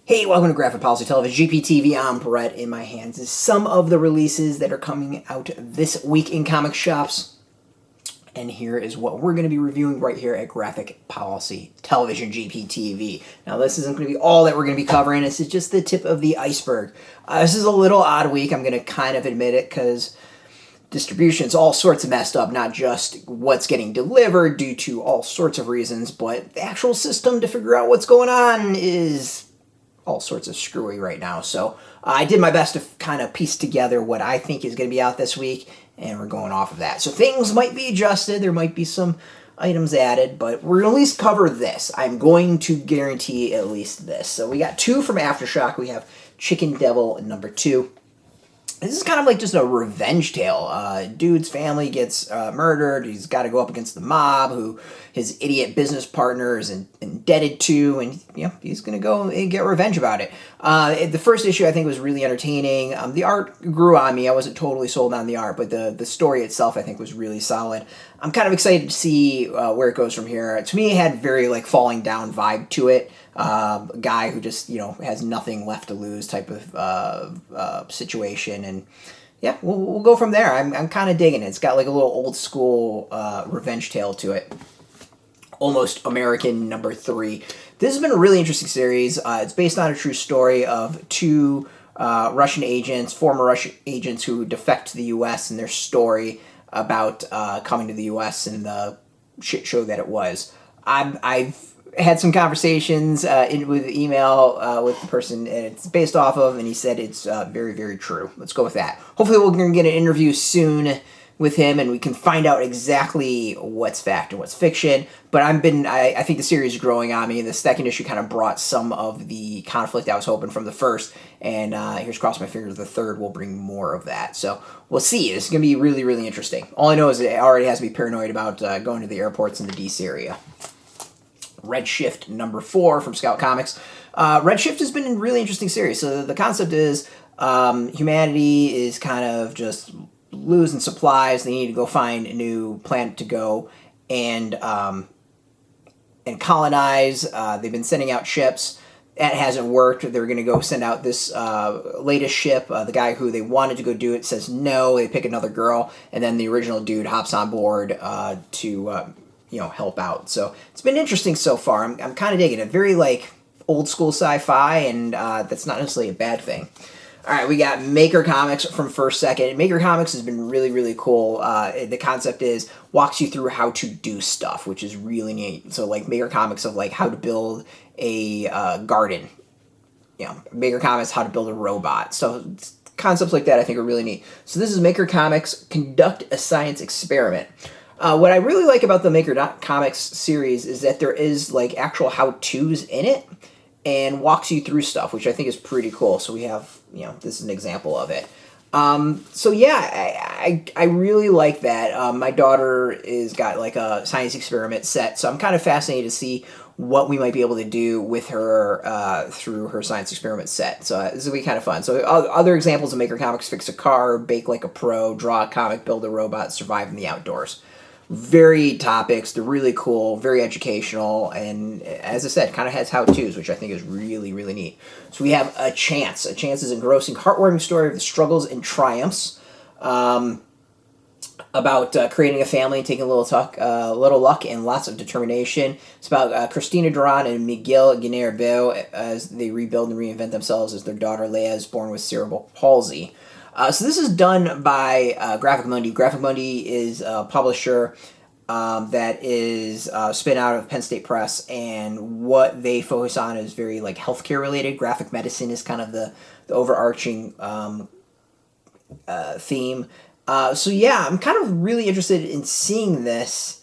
Hey, welcome to Graphic Policy Television, GPTV. I'm Brett. In my hands is some of the releases that are coming out this week in comic shops. And here is what we're going to be reviewing right here at Graphic Policy Television, GPTV. Now, this isn't going to be all that we're going to be covering. This is just the tip of the iceberg. This is a little odd week, I'm going to kind of admit it, because distribution's all sorts of messed up, not just what's getting delivered due to all sorts of reasons, but the actual system to figure out what's going on is all sorts of screwy right now. So I did my best to kind of piece together what I think is going to be out this week, and we're going off of that. So things might be adjusted, there might be some items added, but we're going to at least cover this. I'm going to guarantee at least this. So we got two from AfterShock. We have Chicken Devil #2. This is kind of like just a revenge tale. Dude's family gets murdered. He's got to go up against the mob, who his idiot business partner is indebted to, and he's going to go and get revenge about it. The first issue I think was really entertaining. The art grew on me. I wasn't totally sold on the art, but the story itself I think was really solid. I'm kind of excited to see where it goes from here. To me, it had very like falling down vibe to it. A guy who just has nothing left to lose type of situation, and yeah, we'll go from there. I'm kind of digging it. It's got like a little old school revenge tale to it, almost American #3. This has been a really interesting series. It's based on a true story of two Russian agents, former Russian agents who defect to the U.S. and their story about coming to the U.S. and the shit show that it was. I've had some conversations with email with the person it's based off of, and he said it's very, very true. Let's go with that. Hopefully we're going to get an interview soon with him, and we can find out exactly what's fact and what's fiction. But I think the series is growing on me. The second issue kind of brought some of the conflict I was hoping from the first, and here's cross my fingers, the third will bring more of that. So we'll see. It's going to be really, really interesting. All I know is it already has me paranoid about going to the airports in the DC area. Redshift #4 from Scout Comics. Redshift has been a really interesting series. So the concept is humanity is kind of just losing supplies. They need to go find a new planet to go and colonize. They've been sending out ships. That hasn't worked. They're going to go send out this latest ship. The guy who they wanted to go do it says no. They pick another girl, and then the original dude hops on board to help out. So it's been interesting so far. I'm kind of digging it. Very like old school sci-fi, and that's not necessarily a bad thing. All right, we got Maker Comics from First Second. Maker Comics has been really, really cool. The concept is walks you through how to do stuff, which is really neat. So like Maker Comics of like how to build a garden. Maker Comics how to build a robot. So concepts like that I think are really neat. So this is Maker Comics Conduct a Science Experiment. What I really like about the Maker Comics series is that there is like actual how-tos in it and walks you through stuff, which I think is pretty cool. So we have, this is an example of it. So yeah, I really like that. My daughter is got like a science experiment set, so I'm kind of fascinated to see what we might be able to do with her through her science experiment set. So this will be kind of fun. So other examples of Maker Comics: fix a car, bake like a pro, draw a comic, build a robot, survive in the outdoors. Very topics, they're really cool, very educational, and as I said, kind of has how-tos, which I think is really, really neat. So we have A Chance. A Chance is an engrossing, heartwarming story of the struggles and triumphs about creating a family, taking a little luck, and lots of determination. It's about Christina Duran and Miguel Guinea-Bell as they rebuild and reinvent themselves as their daughter Leia is born with cerebral palsy. So this is done by Graphic Mundi. Graphic Mundi is a publisher that is spin out of Penn State Press, and what they focus on is very like healthcare related. Graphic medicine is kind of the overarching theme. So yeah, I'm kind of really interested in seeing this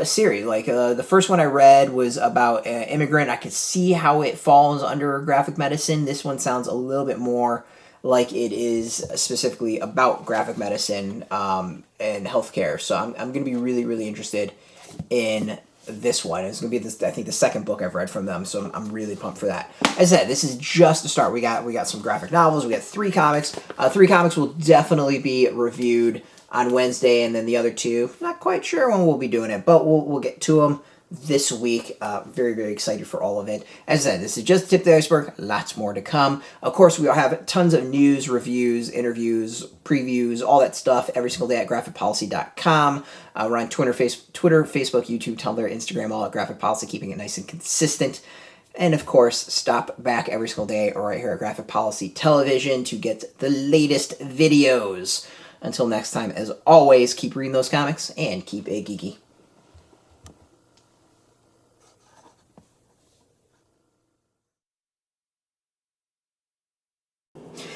series. Like the first one I read was about an immigrant. I could see how it falls under graphic medicine. This one sounds a little bit more like it is specifically about graphic medicine and healthcare. So I'm going to be really, really interested in this one. It's going to be I think the second book I've read from them, so I'm really pumped for that. As I said, this is just the start. We got some graphic novels. We got 3 comics. 3 comics will definitely be reviewed on Wednesday, and then the other 2, not quite sure when we'll be doing it, but we'll get to them. this week. Very, very excited for all of it. As I said, this is just the tip of the iceberg. Lots more to come. Of course, we have tons of news, reviews, interviews, previews, all that stuff every single day at graphicpolicy.com. We're on Twitter, Facebook, YouTube, Tumblr, Instagram, all at Graphic Policy, keeping it nice and consistent. And of course, stop back every single day right here at Graphic Policy Television to get the latest videos. Until next time, as always, keep reading those comics and keep it geeky.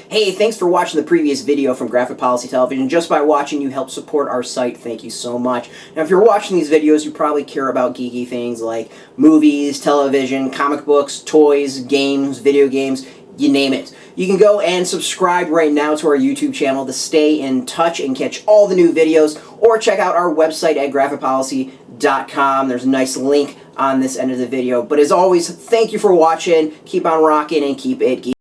Hey, thanks for watching the previous video from Graphic Policy Television. Just by watching, you help support our site. Thank you so much. Now, if you're watching these videos, you probably care about geeky things like movies, television, comic books, toys, games, video games, you name it. You can go and subscribe right now to our YouTube channel to stay in touch and catch all the new videos, or check out our website at graphicpolicy.com. There's a nice link on this end of the video. But as always, thank you for watching. Keep on rocking and keep it geeky.